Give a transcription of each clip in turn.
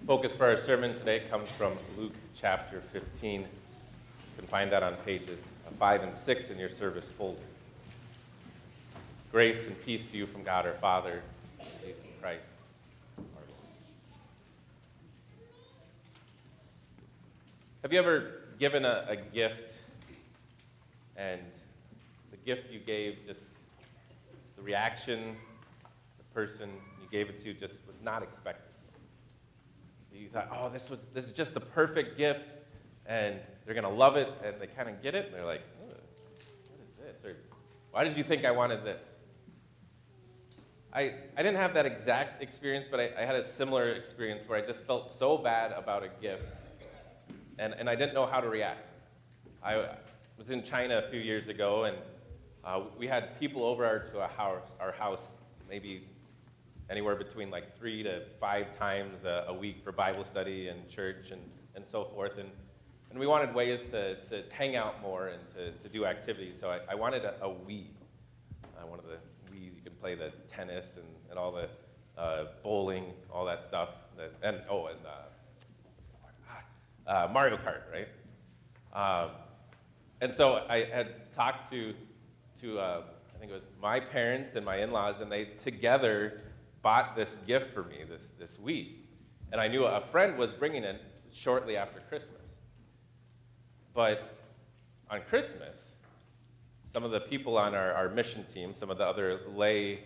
Focus for our sermon today comes from Luke chapter 15. You can find that on pages 5 and 6 in your service folder. Grace and peace to you from God our Father and Jesus Christ, our Lord. Have you ever given a gift and the gift you gave, just the reaction the person you gave it to just was not expected? You thought, oh, this is just the perfect gift, and they're going to love it, and they kind of get it, and they're like, what is this? Or, why did you think I wanted this? I didn't have that exact experience, but I had a similar experience where I just felt so bad about a gift, and I didn't know how to react. I was in China a few years ago, and we had people over to our house, maybe anywhere between like 3 to 5 times a week for Bible study and church and so forth. And we wanted ways to hang out more and to do activities. So I wanted a Wii. One of the Wii, you can play the tennis and all the bowling, all that stuff. And Mario Kart, right? And so I had talked to I think it was my parents and my in-laws, and they together bought this gift for me, this Wii. And I knew a friend was bringing it shortly after Christmas. But on Christmas, some of the people on our mission team, some of the other lay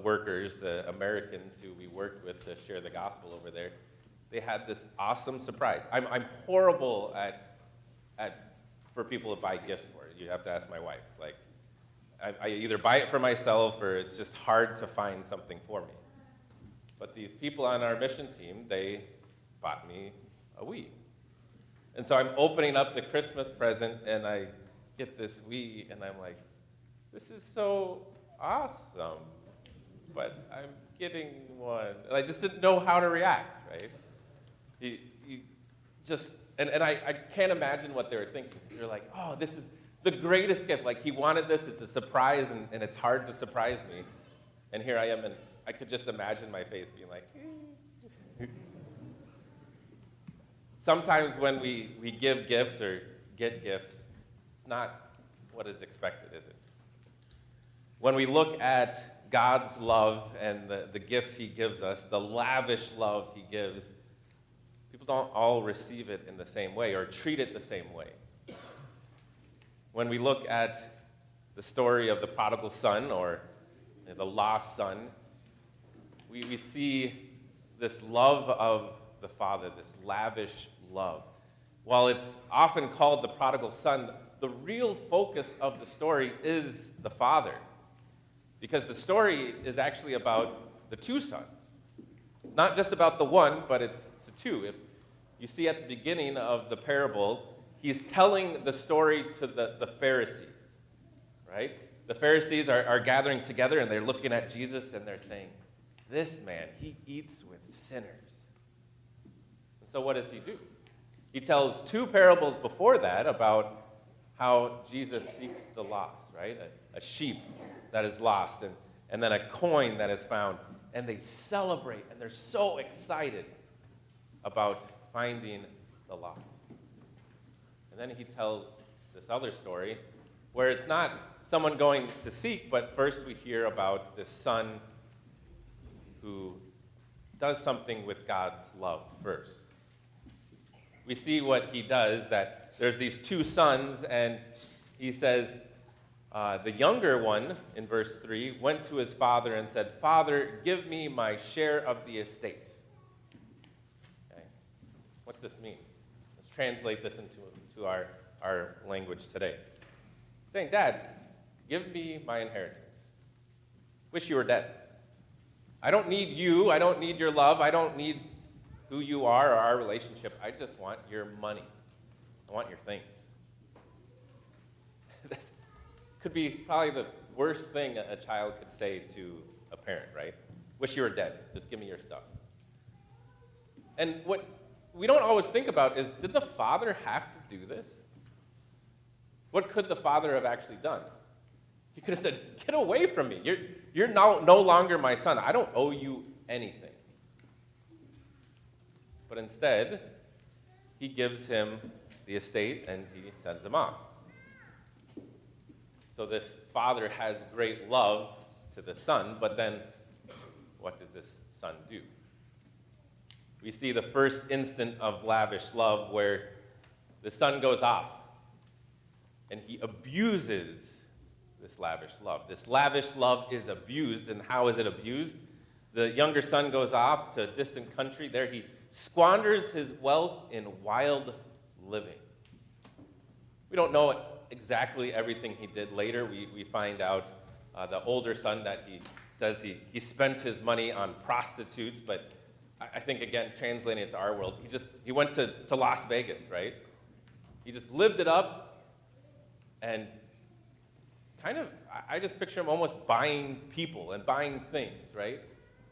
workers, the Americans who we worked with to share the gospel over there, they had this awesome surprise. I'm horrible for people to buy gifts for it. You have to ask my wife. Like, I either buy it for myself or it's just hard to find something for me. But these people on our mission team, they bought me a Wii. And so I'm opening up the Christmas present and I get this Wii and I'm like, this is so awesome, but I'm getting one. And I just didn't know how to react, right? You just, and I can't imagine what they were thinking. They're like, oh, this is the greatest gift. Like, he wanted this. It's a surprise, and it's hard to surprise me. And here I am, and I could just imagine my face being like, Sometimes when we give gifts or get gifts, it's not what is expected, is it? When we look at God's love and the gifts he gives us, the lavish love he gives, people don't all receive it in the same way or treat it the same way. When we look at the story of the prodigal son or the lost son, we see this love of the Father, this lavish love. While it's often called the prodigal son, the real focus of the story is the Father. Because the story is actually about the 2 sons. It's not just about the one, but it's the 2. If you see at the beginning of the parable, he's telling the story to the Pharisees, right? The Pharisees are gathering together, and they're looking at Jesus, and they're saying, this man, he eats with sinners. And so what does he do? He tells 2 parables before that about how Jesus seeks the lost, right? A sheep that is lost, and then a coin that is found. And they celebrate, and they're so excited about finding the lost. And then he tells this other story where it's not someone going to seek, but first we hear about this son who does something with God's love first. We see what he does, that there's these 2 sons, and he says, the younger one, in verse 3, went to his father and said, Father, give me my share of the estate. Okay. What's this mean? Let's translate this into our language today. Saying, Dad, give me my inheritance. Wish you were dead. I don't need you. I don't need your love. I don't need who you are or our relationship. I just want your money. I want your things. This could be probably the worst thing a child could say to a parent, right? Wish you were dead. Just give me your stuff. And what we don't always think about is, did the father have to do this? What could the father have actually done? He could have said, get away from me. You're no longer my son. I don't owe you anything. But instead, he gives him the estate and he sends him off. So this father has great love to the son, but then what does this son do? We see the first instant of lavish love where the son goes off and he abuses this lavish love. This lavish love is abused, and how is it abused? The younger son goes off to a distant country. There he squanders his wealth in wild living. We don't know exactly everything he did later. We find out the older son that he says he spent his money on prostitutes, but I think, again, translating it to our world, he went to Las Vegas, right? He just lived it up, and kind of, I just picture him almost buying people and buying things, right?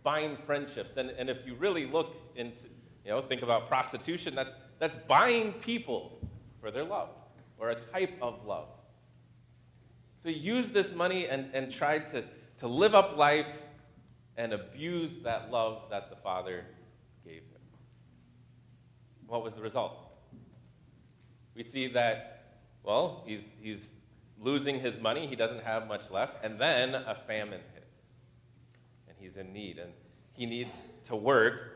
Buying friendships. And if you really look into, think about prostitution, that's buying people for their love, or a type of love. So he used this money and tried to live up life and abuse that love that the father gave him. What was the result? We see that, well, he's losing his money, he doesn't have much left, and then a famine hits. And he's in need, and he needs to work.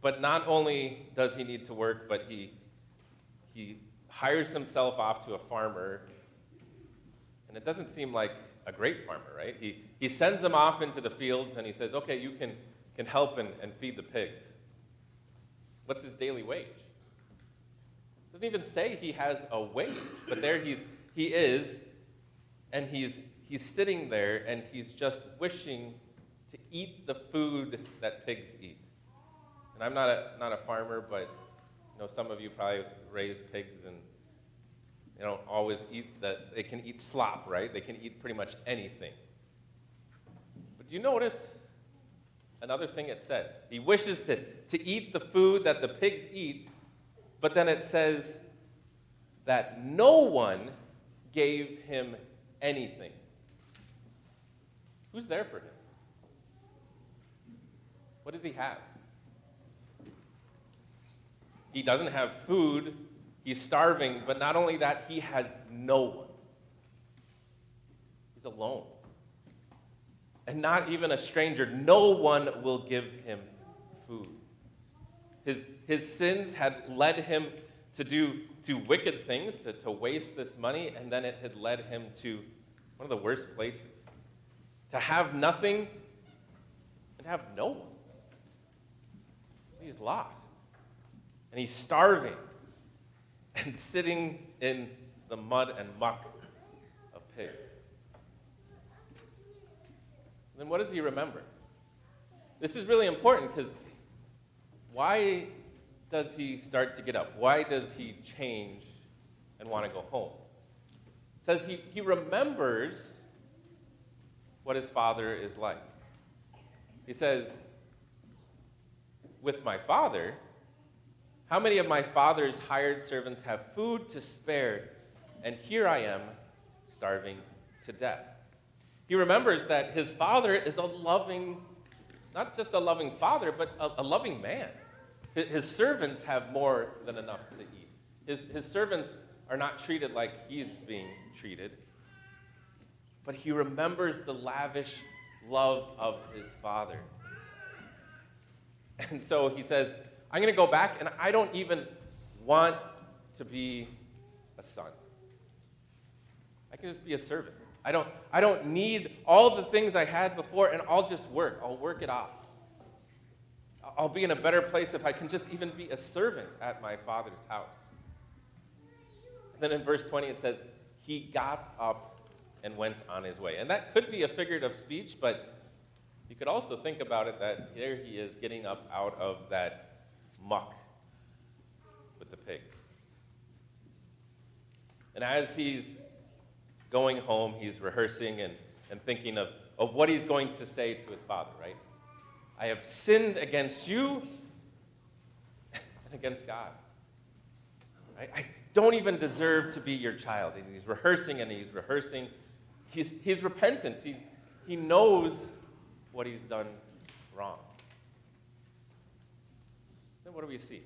But not only does he need to work, but he hires himself off to a farmer, and it doesn't seem like a great farmer, right? He sends him off into the fields, and he says, okay, you can help and feed the pigs. What's his daily wage? Doesn't even say he has a wage, but there he is, and he's sitting there, and he's just wishing to eat the food that pigs eat. And I'm not a farmer, but some of you probably raise pigs, and they don't always eat that. They can eat slop, right? They can eat pretty much anything. But do you notice another thing it says? He wishes to eat the food that the pigs eat, but then it says that no one gave him anything. Who's there for him? What does he have? He doesn't have food. He's starving, but not only that, he has no one. He's alone. And not even a stranger. No one will give him food. His sins had led him to do wicked things, to waste this money, and then it had led him to one of the worst places. To have nothing and have no one. He's lost. And he's starving and sitting in the mud and muck of pigs. Then what does he remember? This is really important, because why does he start to get up? Why does he change and want to go home? It says he remembers what his father is like. He says, with my father, how many of my father's hired servants have food to spare, and here I am, starving to death? He remembers that his father is a loving, not just a loving father, but a loving man. His servants have more than enough to eat. His servants are not treated like he's being treated, but he remembers the lavish love of his father. And so he says, I'm going to go back, and I don't even want to be a son. I can just be a servant. I don't need all the things I had before, and I'll just work. I'll work it off. I'll be in a better place if I can just even be a servant at my father's house. And then in verse 20 it says, he got up and went on his way. And that could be a figurative speech, but you could also think about it that here he is getting up out of that muck with the pigs. And as he's going home, he's rehearsing and thinking of what he's going to say to his father, right? I have sinned against you and against God. Right? I don't even deserve to be your child. And he's rehearsing and he's rehearsing. He's repentant. He knows what he's done wrong. then what do we see?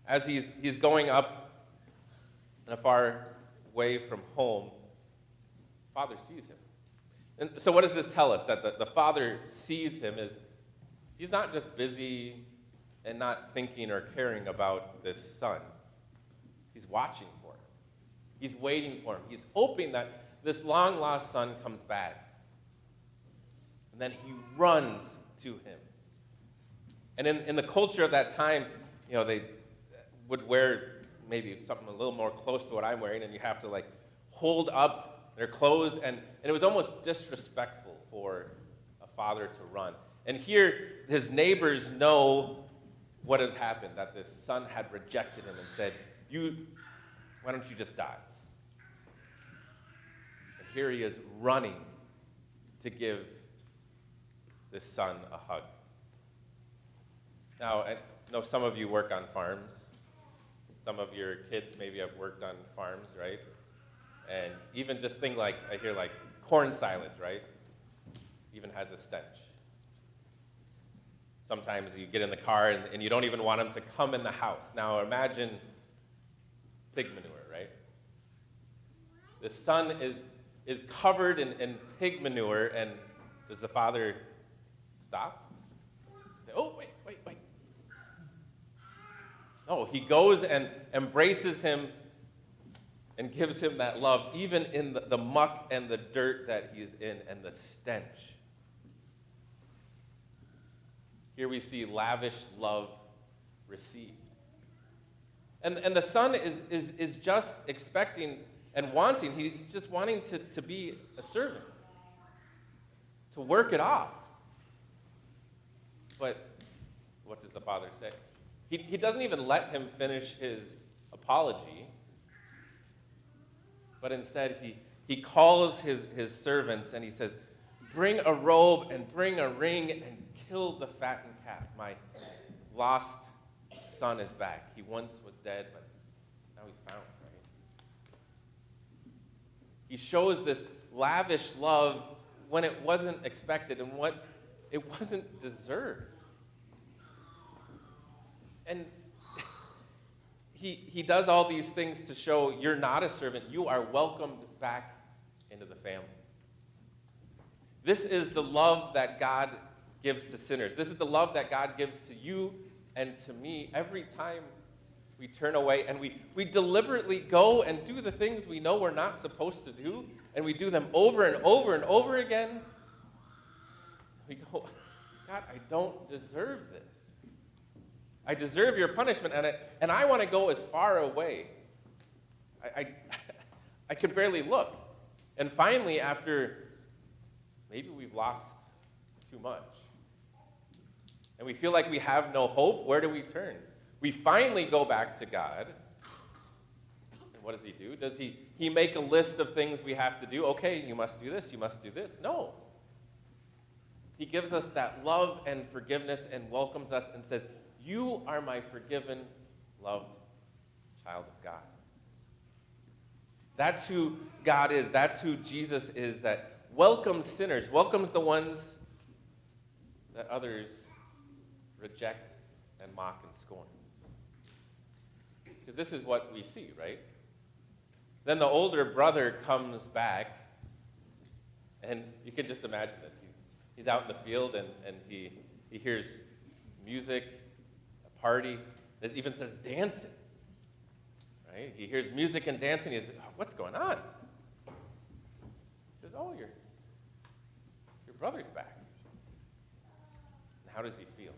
As he's going up in a far way from home, Father sees him. And so what does this tell us? That the Father sees him is he's not just busy and not thinking or caring about this son. He's watching for him. He's waiting for him. He's hoping that this long-lost son comes back. And then he runs to him. And in the culture of that time, they would wear maybe something a little more close to what I'm wearing, and you have to hold up their clothes, and it was almost disrespectful for a father to run. And here, his neighbors know what had happened, that this son had rejected him and said, why don't you just die? And here he is running to give this son a hug. Now, I know some of you work on farms. Some of your kids maybe have worked on farms, right? And even just things I hear corn silage, right? Even has a stench. Sometimes you get in the car and you don't even want them to come in the house. Now imagine pig manure, right? The son is covered in pig manure, and does the father stop? Say, oh, wait. No, he goes and embraces him and gives him that love, even in the muck and the dirt that he's in and the stench. Here we see lavish love received. And the son is just expecting and wanting, he's just wanting to be a servant, to work it off. But what does the father say? He doesn't even let him finish his apology, but instead he calls his servants and he says, bring a robe and bring a ring and kill the fattened calf. My lost son is back. He once was dead, but now he's found, right? He shows this lavish love when it wasn't expected and what it wasn't deserved. And he does all these things to show you're not a servant. You are welcomed back into the family. This is the love that God gives to sinners. This is the love that God gives to you and to me every time we turn away and we deliberately go and do the things we know we're not supposed to do, and we do them over and over and over again. We go, God, I don't deserve this. I deserve your punishment, and I want to go as far away. I can barely look. And finally, after maybe we've lost too much, and we feel like we have no hope, where do we turn? We finally go back to God. And what does he do? Does he make a list of things we have to do? Okay, you must do this, you must do this. No. He gives us that love and forgiveness and welcomes us and says, you are my forgiven, loved child of God. That's who God is. That's who Jesus is, that welcomes sinners, welcomes the ones that others reject and mock and scorn. Because this is what we see, right? Then the older brother comes back, and you can just imagine this. He's out in the field, and he hears music, a party. It even says dancing, right? He hears music and dancing. He says, oh, what's going on? He says, oh, your brother's back. And how does he feel?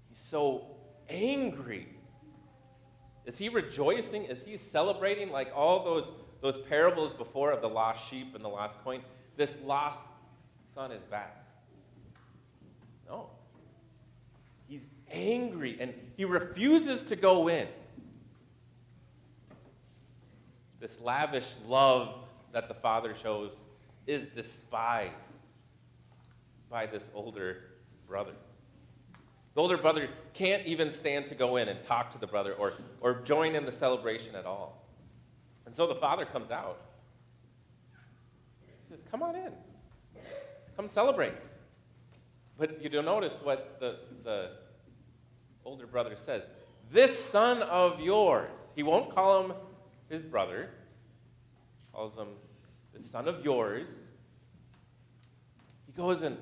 He's so angry. Is he rejoicing? Is he celebrating like all those parables before of the lost sheep and the lost coin? This lost son is back. No. He's angry and he refuses to go in. This lavish love that the father shows is despised by this older brother. The older brother can't even stand to go in and talk to the brother or join in the celebration at all. And so the father comes out. He says, come on in. Come celebrate. But you don't notice what the older brother says. This son of yours. He won't call him his brother. He calls him the son of yours. He goes and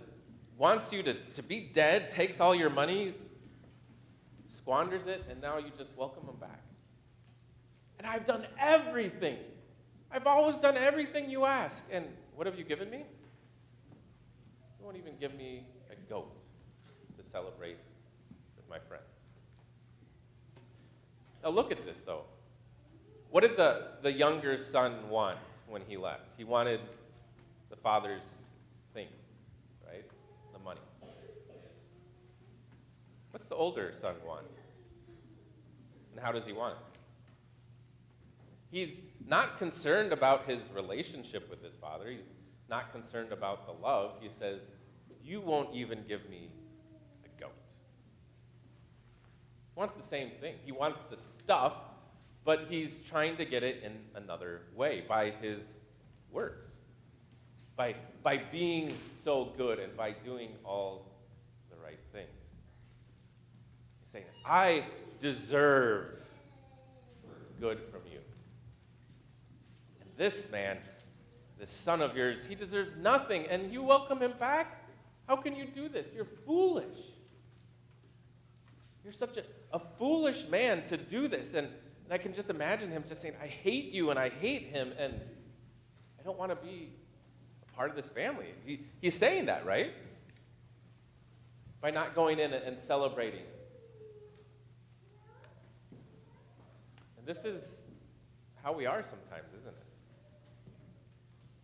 wants you to be dead, takes all your money, squanders it, and now you just welcome him back. And I've done everything. I've always done everything you ask. And what have you given me? You won't even give me a goat to celebrate with my friends. Now look at this, though. What did the younger son want when he left? He wanted the father's things, right? The money. What's the older son want? And how does he want it? He's not concerned about his relationship with his father. He's not concerned about the love. He says, you won't even give me a goat. He wants the same thing. He wants the stuff, but he's trying to get it in another way, by his works, by being so good and by doing all the right things. He's saying, I deserve good from you. And this man, this son of yours, he deserves nothing, and you welcome him back? How can you do this? You're foolish. You're such a foolish man to do this. And I can just imagine him just saying, I hate you and I hate him, and I don't want to be a part of this family. He's saying that, right? By not going in and celebrating. And this is how we are sometimes, isn't it?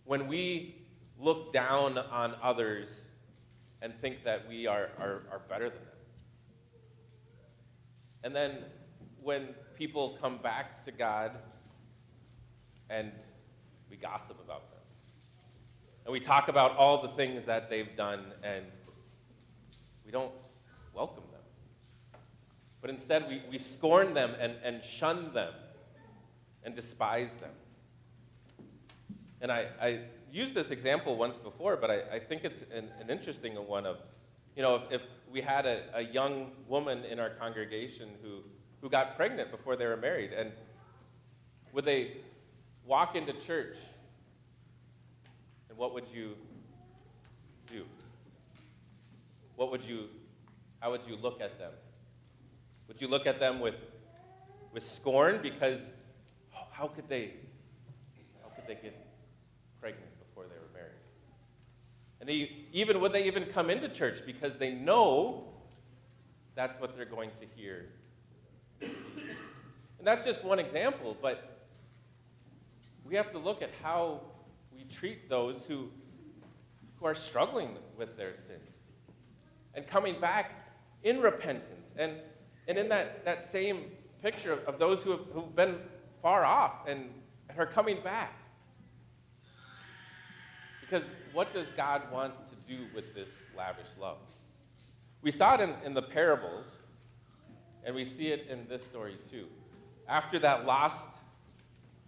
When we look down on others and think that we are better than them. And then when people come back to God and we gossip about them. And we talk about all the things that they've done and we don't welcome them. But instead we scorn them and shun them and despise them. And I used this example once before, but I think it's an interesting one of, if we had a young woman in our congregation who got pregnant before they were married, and would they walk into church, and what would you do? How would you look at them? Would you look at them with scorn because, how could they get pregnant before they were married? And would they even come into church because they know that's what they're going to hear? And that's just one example, but we have to look at how we treat those who are struggling with their sins and coming back in repentance. And in that same picture of those who've been far off and are coming back. Because what does God want to do with this lavish love? We saw it in the parables, and we see it in this story too. After that lost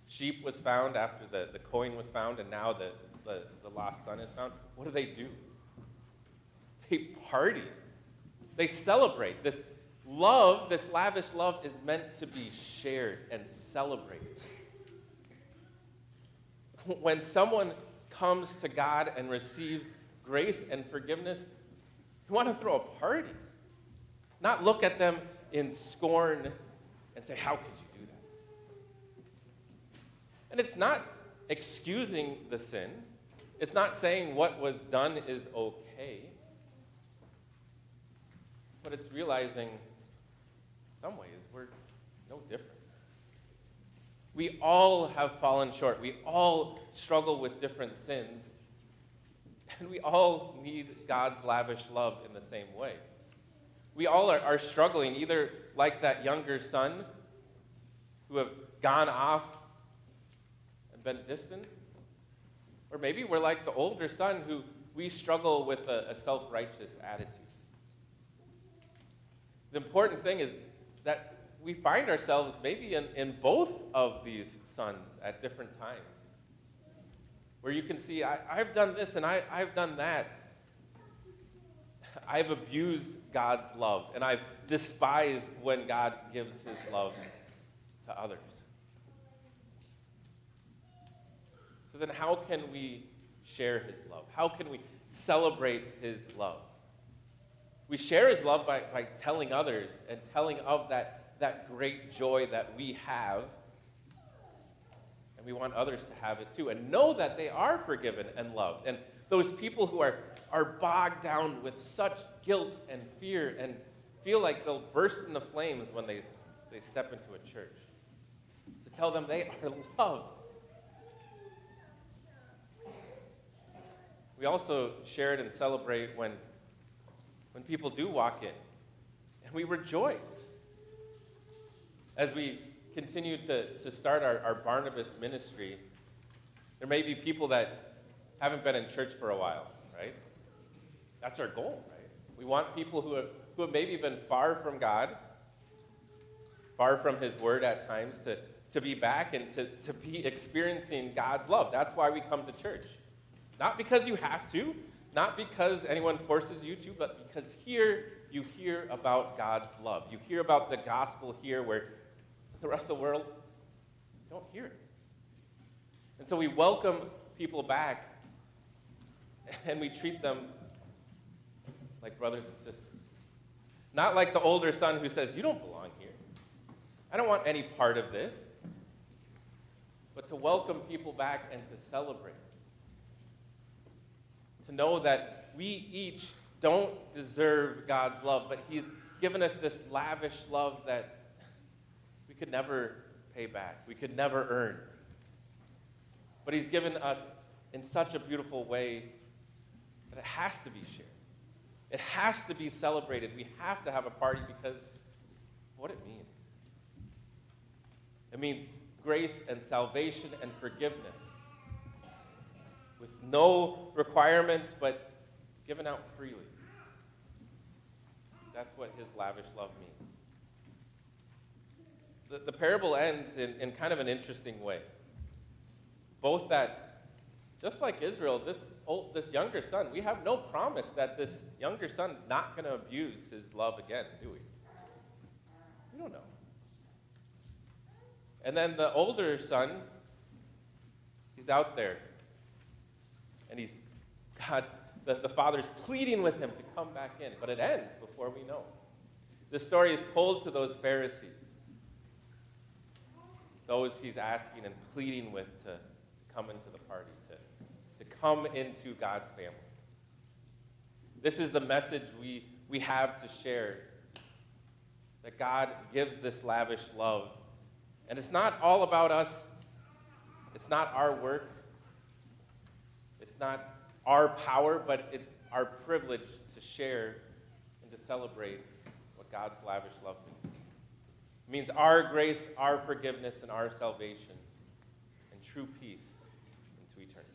sheep was found, after the coin was found, and now the lost son is found, what do? They party. They celebrate. This love, this lavish love, is meant to be shared and celebrated. When someone comes to God and receives grace and forgiveness, you want to throw a party. Not look at them in scorn and say, how could you do that? And it's not excusing the sin. It's not saying what was done is okay. But it's realizing, in some ways, we're no different. We all have fallen short. We all struggle with different sins. And we all need God's lavish love in the same way. We all are struggling, either like that younger son who have gone off and been distant, or maybe we're like the older son who we struggle with a self-righteous attitude. The important thing is that we find ourselves maybe in both of these sons at different times, where you can see, I've done this and I've done that. I've abused God's love, and I've despised when God gives his love to others. So then how can we share his love? How can we celebrate his love? We share his love by telling others and telling of that great joy that we have. And we want others to have it too. And know that they are forgiven and loved. And those people who are bogged down with such guilt and fear and feel like they'll burst into flames when they step into a church. To tell them they are loved. We also share it and celebrate when people do walk in. And we rejoice. As we continue to start our Barnabas ministry, there may be people that haven't been in church for a while, right? That's our goal, right? We want people who have maybe been far from God, far from his word at times, to be back and to be experiencing God's love. That's why we come to church. Not because you have to, not because anyone forces you to, but because here you hear about God's love. You hear about the gospel here where the rest of the world don't hear it. And so we welcome people back, and we treat them like brothers and sisters. Not like the older son who says, you don't belong here. I don't want any part of this. But to welcome people back and to celebrate. To know that we each don't deserve God's love, but he's given us this lavish love that we could never pay back. We could never earn. But he's given us in such a beautiful way that it has to be shared. It has to be celebrated. We have to have a party because of what it means. It means grace and salvation and forgiveness with no requirements, but given out freely. That's what his lavish love means. The parable ends in kind of an interesting way. Both that, just like Israel, this younger son, we have no promise that this younger son's not going to abuse his love again, do we? We don't know. And then the older son, he's out there. And the father's pleading with him to come back in. But it ends before we know. This story is told to those Pharisees. Those he's asking and pleading with to come into the party, to come into God's family. This is the message we have to share. That God gives this lavish love. And it's not all about us. It's not our work. It's not our power, but it's our privilege to share and to celebrate what God's lavish love means. It means our grace, our forgiveness, and our salvation, and true peace into eternity.